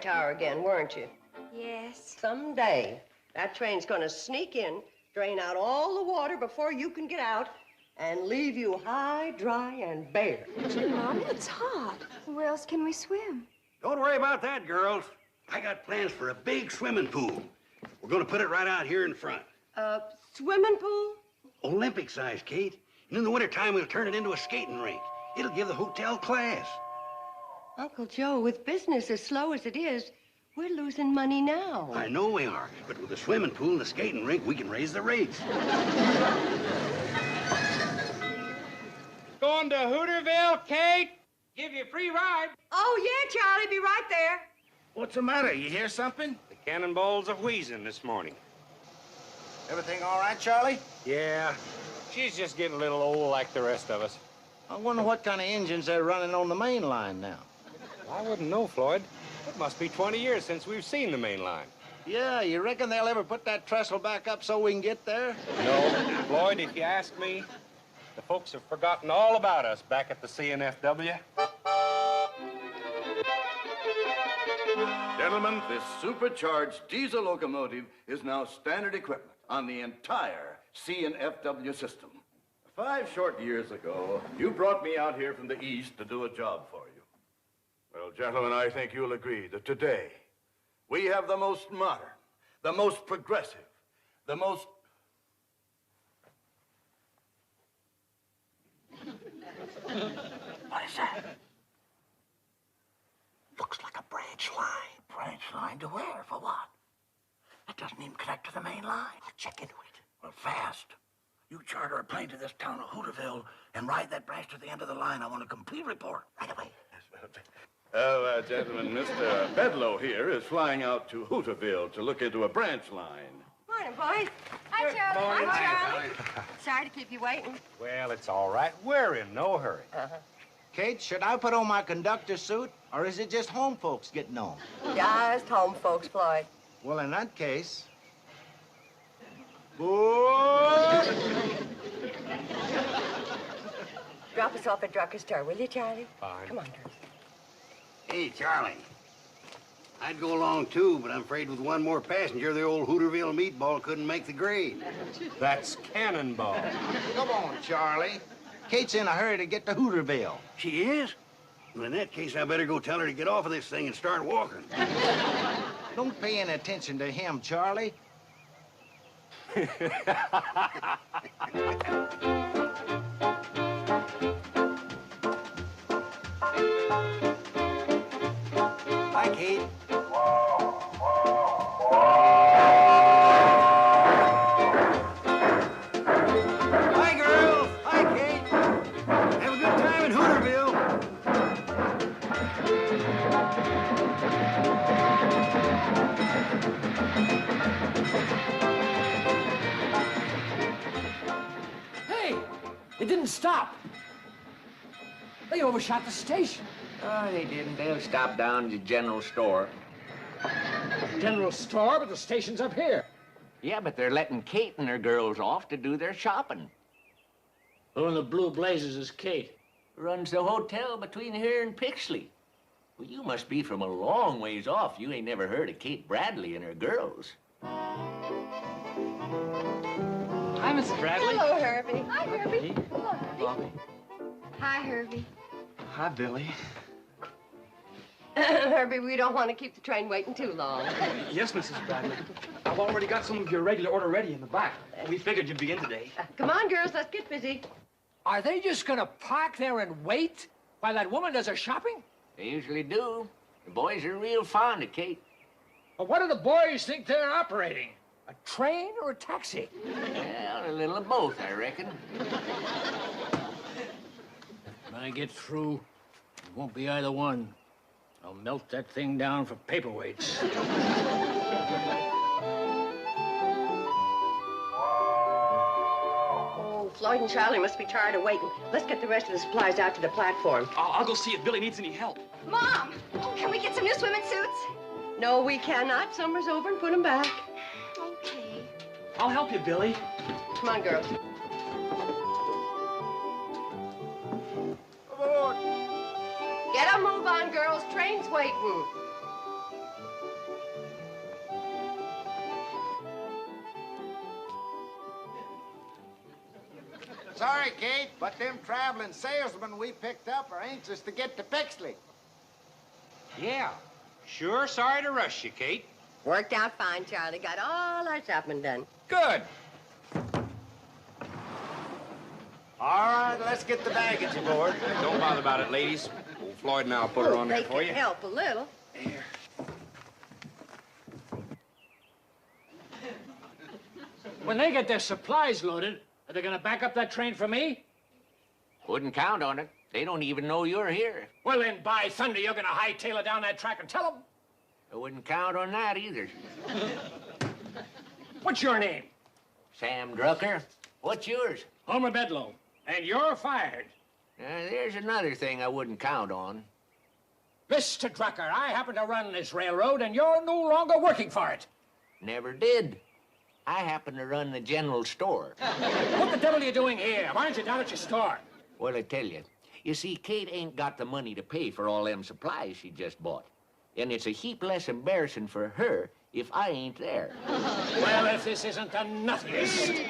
tower again, weren't you? Yes. Someday, that train's gonna sneak in, drain out all the water before you can get out, and leave you high, dry, and bare. Gee, Mom, it's hot. Where else can we swim? Don't worry about that, girls. I got plans for a big swimming pool. We're gonna put it right out here in front. Swimming pool? Olympic size, Kate. And in the wintertime, we'll turn it into a skating rink. It'll give the hotel class. Uncle Joe, with business as slow as it is, we're losing money now. I know we are, but with the swimming pool and the skating rink, we can raise the rates. Going to Hooterville, Kate? Give you a free ride. Oh, yeah, Charlie, be right there. What's the matter? You hear something? The cannonballs are wheezing this morning. Everything all right, Charlie? Yeah, she's just getting a little old like the rest of us. I wonder what kind of engines they're running on the main line now. I wouldn't know, Floyd. It must be 20 years since we've seen the main line. Yeah, you reckon they'll ever put that trestle back up so we can get there? No, Floyd, if you ask me, the folks have forgotten all about us back at the CNFW. Gentlemen, this supercharged diesel locomotive is now standard equipment on the entire CNFW system. 5 short years ago, you brought me out here from the east to do a job for you. Well, gentlemen, I think you'll agree that today we have the most modern, the most progressive, the most... What is that? Looks like a branch line. Branch line to where? For what? It doesn't even connect to the main line. I'll check into it. Well, fast. You charter a plane to this town of Hooterville and ride that branch to the end of the line. I want a complete report right away. Oh, gentlemen, Mr. Bedlow here is flying out to Hooterville to look into a branch line. Morning, boys. Hi, Charlie. Hi, Charlie. Sorry to keep you waiting. Well, it's all right. We're in no hurry. Kate, should I put on my conductor suit, or is it just home folks getting on? Just home folks, Floyd. Well, in that case... Boy! Drop us off at Drucker's Store, will you, Charlie? Fine. Come on, girls. Hey, Charlie. I'd go along, too, but I'm afraid with one more passenger, the old Hooterville meatball couldn't make the grade. That's cannonball. Come on, Charlie. Kate's in a hurry to get to Hooterville. She is? Well, in that case, I better go tell her to get off of this thing and start walking. Don't pay any attention to him, Charlie. Hi, Kate. Hi, girls. Hi, Kate. Have a good time in Hooterville. Hey, it didn't stop. They overshot the station. Oh, they didn't. They'll stop down at the general store. General store, but the station's up here. Yeah, but they're letting Kate and her girls off to do their shopping. Who in the blue blazes is Kate? Runs the hotel between here and Pixley. Well, you must be from a long ways off. You ain't never heard of Kate Bradley and her girls. Hi, Mrs. Bradley. Hello, Herbie. Hi, Herbie. Hello, Bobby. Hi, Herbie. Hi, Billy. Herbie, we don't want to keep the train waiting too long. Yes, Mrs. Bradley. I've already got some of your regular order ready in the back. We figured you'd be in today. Come on, girls, let's get busy. Are they just gonna park there and wait while that woman does her shopping? They usually do. The boys are real fond of Kate. Well, what do the boys think they're operating? A train or a taxi? Well, a little of both, I reckon. When I get through, it won't be either one. I'll melt that thing down for paperweights. Oh, Floyd and Charlie must be tired of waiting. Let's get the rest of the supplies out to the platform. I'll go see if Billy needs any help. Mom, can we get some new swimming suits? No, we cannot. Summer's over and put them back. Okay. I'll help you, Billy. Come on, girls. Get a move on, girls. Train's waiting. sorry, Kate, but them traveling salesmen we picked up are anxious to get to Pixley. Yeah. Sure sorry to rush you, Kate. Worked out fine, Charlie. Got all our shopping done. Good. All right, let's get the baggage aboard. Don't bother about it, ladies. Old Floyd and I'll put her on there They for can you. help a little. When they get their supplies loaded, are they gonna back up that train for me? Wouldn't count on it. They don't even know you're here. Well, then, by thunder, you're gonna hightail it down that track and tell them. I wouldn't count on that either. What's your name? Sam Drucker. What's yours? Homer Bedlow. And you're fired. There's another thing I wouldn't count on. Mr. Drucker, I happen to run this railroad, and you're no longer working for it. Never did. I happen to run the general store. What the devil are you doing here? Why aren't you down at your store? Well, I tell you. You see, Kate ain't got the money to pay for all them supplies she just bought. And it's a heap less embarrassing for her if I ain't there. Well, if this isn't the nuttiest.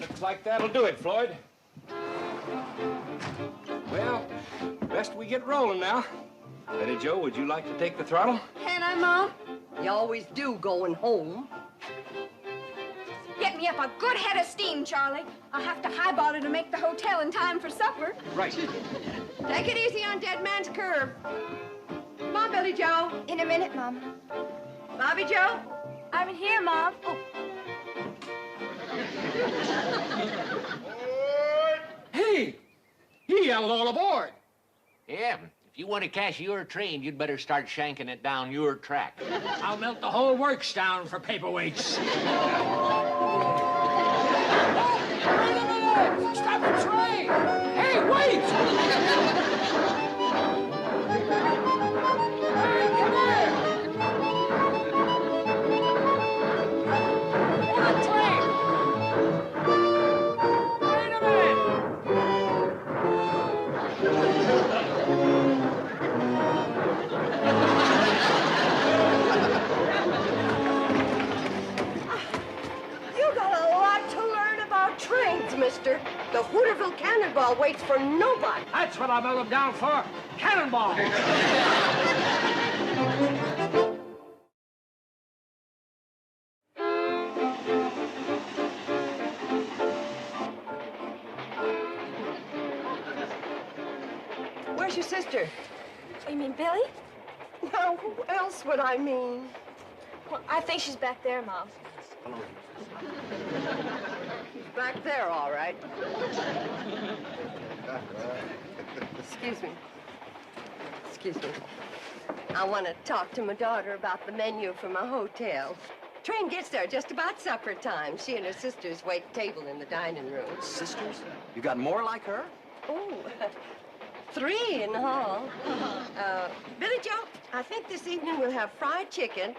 Looks like that'll do it, Floyd. Well, best we get rolling now. Betty Jo, would you like to take the throttle? Can I, Mom? You always do going home. Get me up a good head of steam, Charlie. I'll have to highball it to make the hotel in time for supper. Right. Take it easy on Dead Man's Curve. Come on, Billy Joe. In a minute, Mom. Bobby Joe. I'm in here, Mom. Oh. Hey! He yelled all aboard. Yeah, if you want to cash your train, you'd better start shanking it down your track. I'll melt the whole works down for paperweights. Wait a minute! Stop the train! Hey, wait! Hey, come here! Hold the train! Wait a minute! You got a lot to learn about trains, mister. The Hooterville Cannonball waits for nobody. That's what I melt them down for. Cannonball! Where's your sister? You mean Billy? Now, who else would I mean? Well, I think she's back there, Mom. She's back there, all right. Excuse me. Excuse me. I want to talk to my daughter about the menu for my hotel. Train gets there just about supper time. She and her sisters wait table in the dining room. Sisters? You got more like her? Oh, 3 in all. Billy Joe, I think this evening we'll have fried chicken,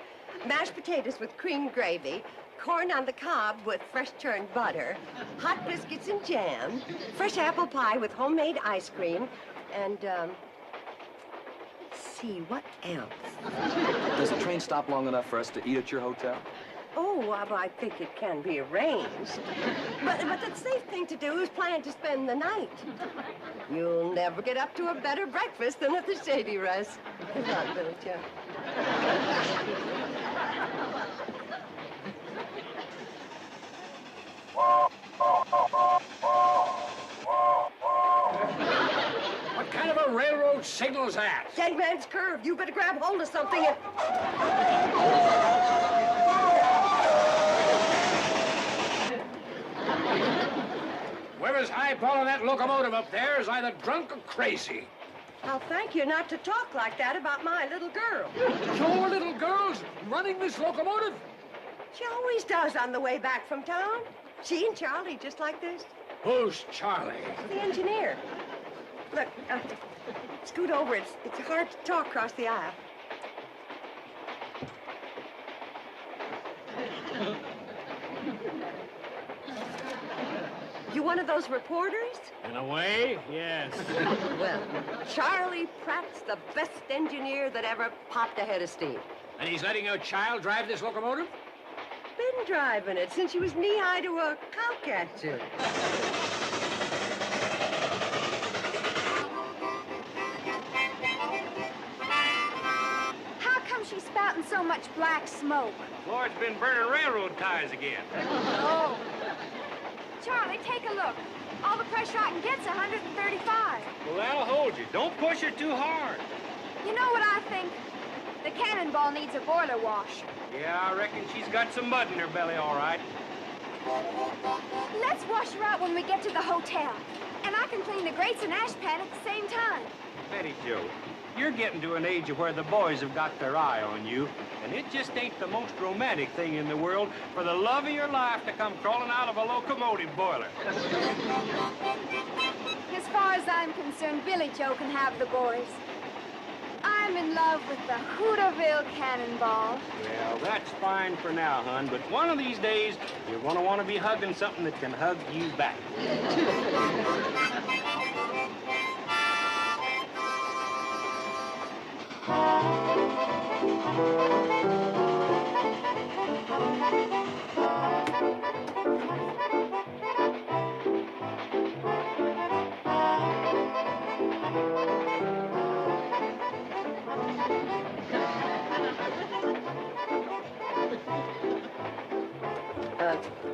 mashed potatoes with cream gravy, corn on the cob with fresh churned butter, hot biscuits and jam, fresh apple pie with homemade ice cream, and, let's see, what else? Does the train stop long enough for us to eat at your hotel? Oh, well, I think it can be arranged. But the safe thing to do is plan to spend the night. You'll never get up to a better breakfast than at the Shady Rest. Come on, Billy Joe. What kind of a railroad signal's that? Dead Man's Curve. You better grab hold of something and... Whoever's eyeballing that locomotive up there is either drunk or crazy. I'll thank you not to talk like that about my little girl. Your little girl's running this locomotive? She always does on the way back from town. She and Charlie, just like this. Who's Charlie? The engineer. Look, scoot over. It's hard to talk across the aisle. You one of those reporters? In a way, yes. Well, Charlie Pratt's the best engineer that ever popped a head of steam. And he's letting your child drive this locomotive? Billy been driving it since she was knee-high to a cowcatcher. How come she's spouting so much black smoke? Floyd's been burning railroad ties again. Oh. Charlie, take a look. All the pressure I can get's 135. Well, that'll hold you. Don't push her too hard. You know what I think? The cannonball needs a boiler wash. Yeah, I reckon she's got some mud in her belly, all right. Let's wash her out when we get to the hotel. And I can clean the grates and ash pan at the same time. Betty Joe, you're getting to an age of where the boys have got their eye on you, and it just ain't the most romantic thing in the world for the love of your life to come crawling out of a locomotive boiler. As far as I'm concerned, Billy Joe can have the boys. I'm in love with the Hooterville Cannonball. Well, that's fine for now, hon, but one of these days, you're going to want to be hugging something that can hug you back.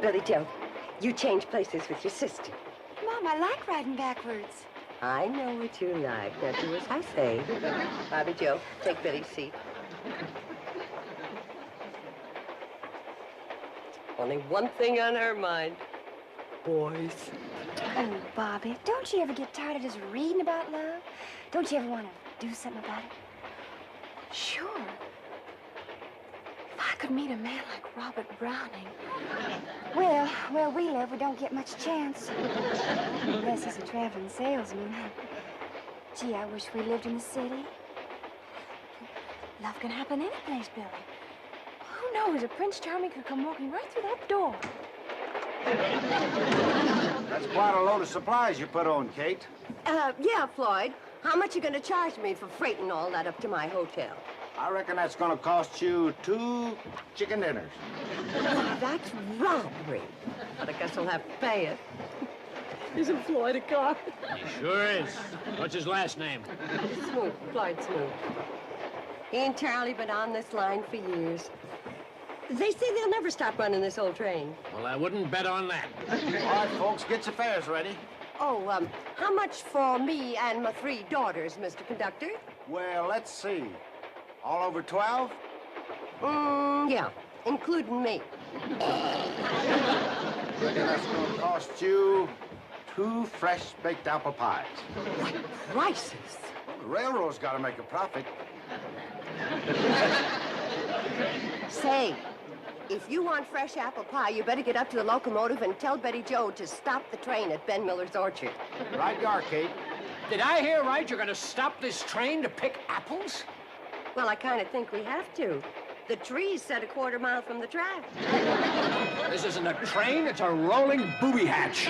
Billy Joe, you change places with your sister. Mom, I like riding backwards. I know what you like. Now do as I say. Bobby Joe, take Billy's seat. Only one thing on her mind. Boys. Oh, Bobby, don't you ever get tired of just reading about love? Don't you ever want to do something about it? Sure. If I could meet a man like Robert Browning. Well, where we live, we don't get much chance. Unless he's a traveling salesman. Gee, I wish we lived in the city. Love can happen any place, Billy. Who knows, a Prince Charming could come walking right through that door. That's quite a load of supplies you put on, Kate. Yeah, Floyd. How much you gonna charge me for freighting all that up to my hotel? I reckon that's gonna cost you 2 chicken dinners. That's robbery. But I guess I'll have to pay it. Isn't Floyd a car? He sure is. What's his last name? Smoot, Floyd Smoot. He and Charlie been on this line for years. They say they'll never stop running this old train. Well, I wouldn't bet on that. All right, folks, get your fares ready. Oh, how much for me and my 3 daughters, Mr. Conductor? Well, let's see. All over 12? Yeah, including me. Reckon that's gonna cost you 2 fresh baked apple pies. What prices? Well, the railroad's gotta make a profit. Say, if you want fresh apple pie, you better get up to the locomotive and tell Betty Joe to stop the train at Ben Miller's orchard. Right you are, Kate. Did I hear right? You're gonna stop this train to pick apples? Well, I kind of think we have to. The tree's set a quarter mile from the track. This isn't a train, it's a rolling booby hatch.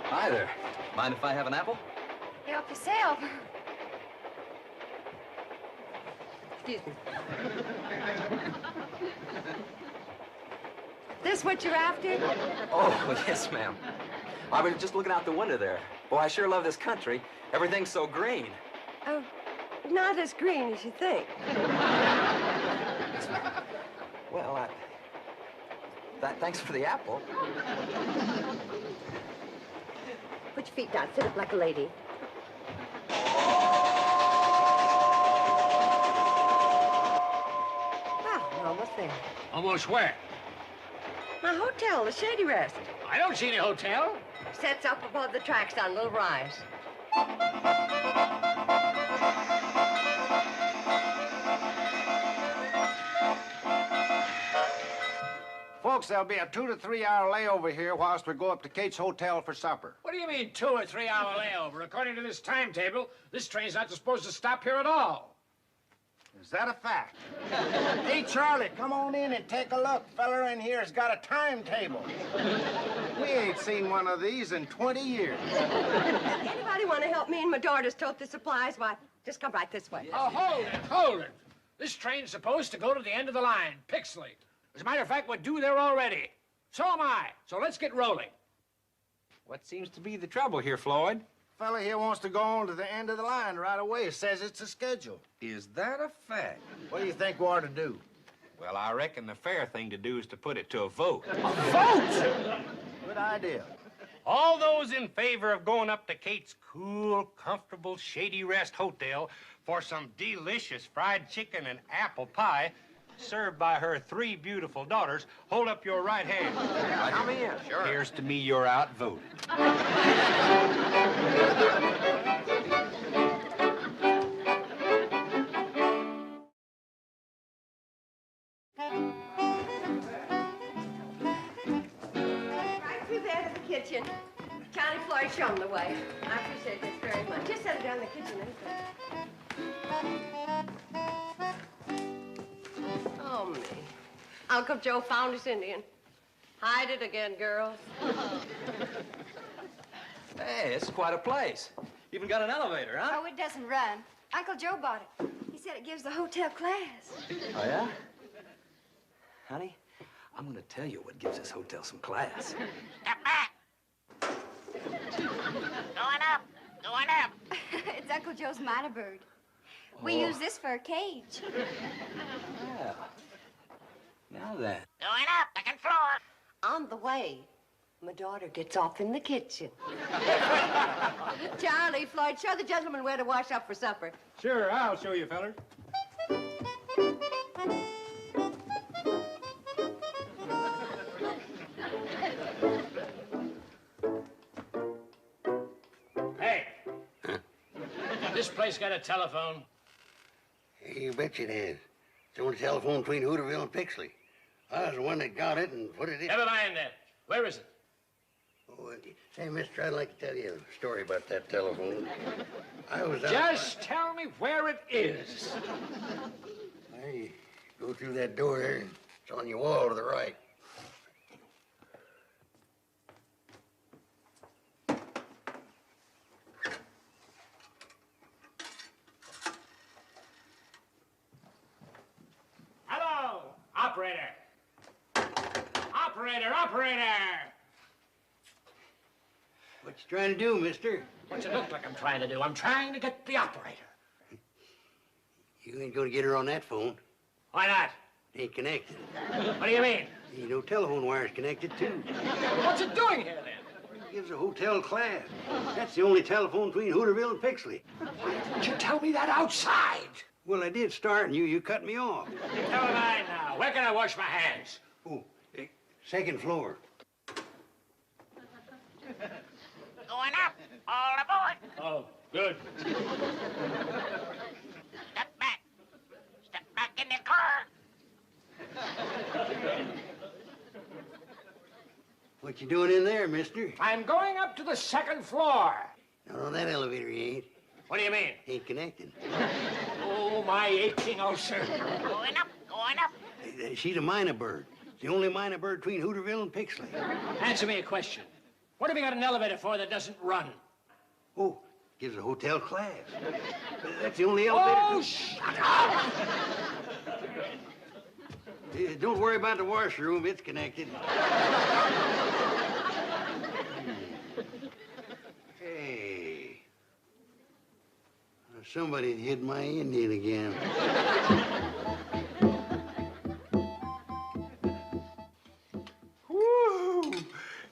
Hi there. Mind if I have an apple? Help yourself. Excuse me. This what you're after? Oh, yes, ma'am. I was just looking out the window there. Boy, I sure love this country. Everything's so green. Oh, not as green as you think. Well, thanks for the apple. Put your feet down. Sit up like a lady. Well, we're almost there. Almost where? My hotel, the Shady Rest. I don't see any hotel. Sets up above the tracks on a little rise. Folks, there'll be a 2 to 3 hour layover here whilst we go up to Kate's hotel for supper. What do you mean 2 or 3 hour layover? According to this timetable, this train's not supposed to stop here at all. Is that a fact? Hey, Charlie, come on in and take a look. Feller in here has got a timetable. We ain't seen one of these in 20 years. Anybody want to help me and my daughters tote the supplies? Why, just come right this way. Oh, hold it. This train's supposed to go to the end of the line, Pixley. As a matter of fact, we're due there already. So am I. So let's get rolling. What seems to be the trouble here, Floyd? Fella here wants to go on to the end of the line right away. Says it's a schedule. Is that a fact? What do you think we ought to do? Well, I reckon the fair thing to do is to put it to a vote. A vote? Good idea. All those in favor of going up to Kate's cool, comfortable, Shady Rest Hotel for some delicious fried chicken and apple pie served by her 3 beautiful daughters, hold up your right hand. Come in. Sure. Here's to me you're outvoted. Right through there to the kitchen. Johnny Floyd, show 'em the way. I appreciate this very much. Just set it down in the kitchen, Oh, me. Uncle Joe found his Indian. Hide it again, girls. Hey, this is quite a place. Even got an elevator, huh? Oh, it doesn't run. Uncle Joe bought it. He said it gives the hotel class. Oh, yeah? Honey, I'm gonna tell you what gives this hotel some class. Step back. Going up. Going up. It's Uncle Joe's minor bird. We use this for a cage. Yeah. Now then. Going up. Second floor. On the way, my daughter gets off in the kitchen. Charlie, Floyd, show the gentleman where to wash up for supper. Sure, I'll show you, fellers. Hey. This place got a telephone? Hey, you bet it has. It's the only telephone between Hooterville and Pixley. I was the one that got it and put it in. Never mind that. Where is it? Oh, hey, mister, I'd like to tell you a story about that telephone. I was out... Just tell me where it is. Hey, go through that door there. It's on your wall to the right. Hello, operator. Operator. What you trying to do, mister? What's it look like I'm trying to do? I'm trying to get the operator. You ain't gonna get her on that phone. Why not? Ain't connected. What do you mean? Ain't no telephone wires connected, too. What's it doing here, then? It gives a hotel class. That's the only telephone between Hooterville and Pixley. Why didn't you tell me that outside? Well, I did start, and you cut me off. Never mind now. Where can I wash my hands? Oh, second floor. Going up. All aboard. Oh, good. Step back. Step back in the car. What you doing in there, mister? I'm going up to the second floor. Not on that elevator, you ain't. What do you mean? Ain't connected. Oh, my aching ulcer. Going up. Going up. She's a minor bird. The only minor bird between Hooterville and Pixley. Answer me a question. What have you got an elevator for that doesn't run? Oh, gives a hotel class. That's the only elevator. Oh, shut up! Don't worry about the washroom. It's connected. Hey. Somebody hit my Indian again. Woo!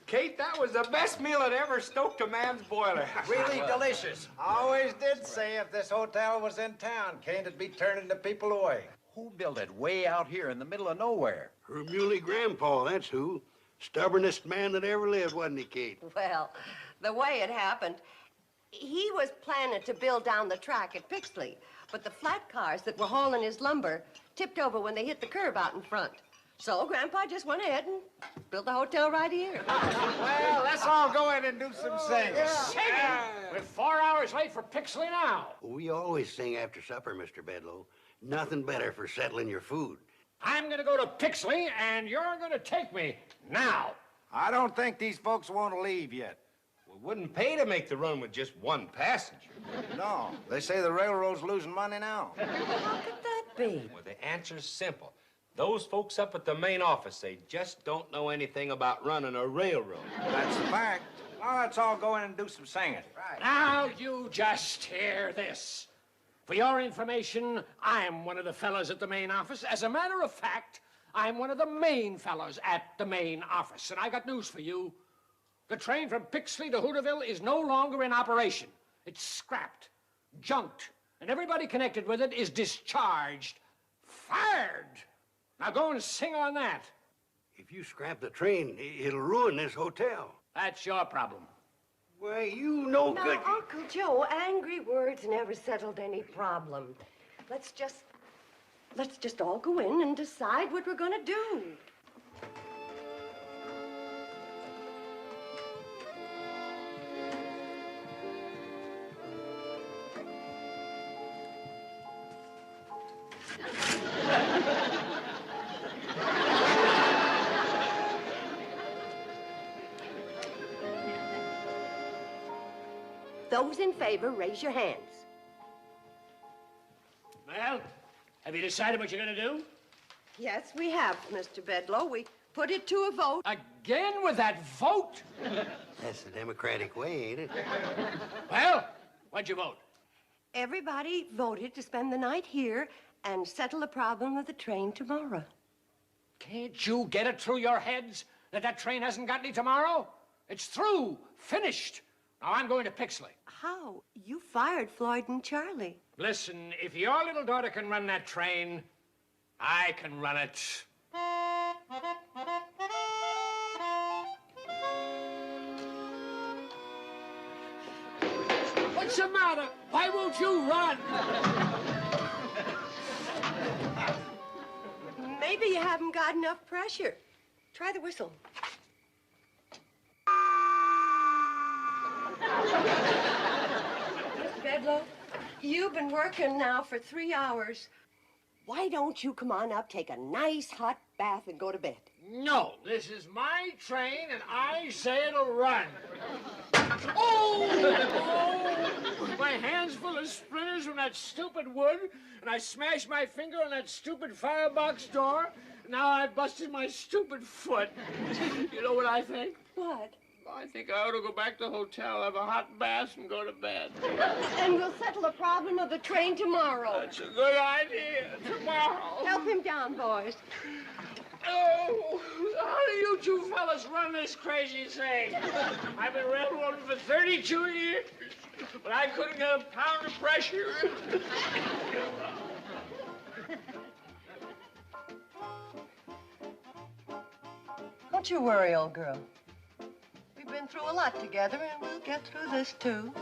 Kate, that was the best meal that ever stoked a man's boiler. Really delicious. I always did say if this hotel was in town, can't it be turning the people away? Who built it way out here in the middle of nowhere? Her muley grandpa, that's who. Stubbornest man that ever lived, wasn't he, Kate? Well, the way it happened, he was planning to build down the track at Pixley, but the flat cars that were hauling his lumber tipped over when they hit the curb out in front. So Grandpa just went ahead and built the hotel right here. Well, let's all go in and do some singing. Singing? We're 4 hours late for Pixley now. We always sing after supper, Mr. Bedlow. Nothing better for settling your food. I'm gonna go to Pixley, and you're gonna take me now. I don't think these folks want to leave yet. We wouldn't pay to make the run with just one passenger. No, they say the railroad's losing money now. How could that be? Well, the answer's simple. Those folks up at the main office, they just don't know anything about running a railroad. That's a fact. Now let's all go in and do some singing. Right. Now you just hear this. For your information, I'm one of the fellas at the main office. As a matter of fact, I'm one of the main fellas at the main office. And I got news for you. The train from Pixley to Hooterville is no longer in operation. It's scrapped, junked, and everybody connected with it is discharged, fired. Now go and sing on that. If you scrap the train, it'll ruin this hotel. That's your problem. Why, you know Now, good. Uncle Joe, angry words never settled any problem. Let's just all go in and decide what we're gonna do. Those in favor, raise your hands. Well, have you decided what you're gonna do? Yes, we have, Mr. Bedloe. We put it to a vote. Again with that vote? That's the Democratic way, ain't it? Well, what'd you vote? Everybody voted to spend the night here and settle the problem of the train tomorrow. Can't you get it through your heads that that train hasn't got any tomorrow? It's through, finished. Now I'm going to Pixley. How? You fired Floyd and Charlie. Listen, if your little daughter can run that train, I can run it. What's the matter? Why won't you run? Maybe you haven't got enough pressure. Try the whistle. Mr. Bedloe, you've been working now for 3 hours. Why don't you come on up, take a nice hot bath, and go to bed? No, this is my train, and I say it'll run. Oh! My hand's full of splinters from that stupid wood, and I smashed my finger on that stupid firebox door. Now I've busted my stupid foot. You know what I think? What? I think I ought to go back to the hotel, have a hot bath, and go to bed. And we'll settle the problem of the train tomorrow. That's a good idea. Tomorrow. Help him down, boys. Oh, how do you two fellas run this crazy thing? I've been railroading for 32 years, but I couldn't get a pound of pressure. Don't you worry, old girl. We've been through a lot together, and we'll get through this, too.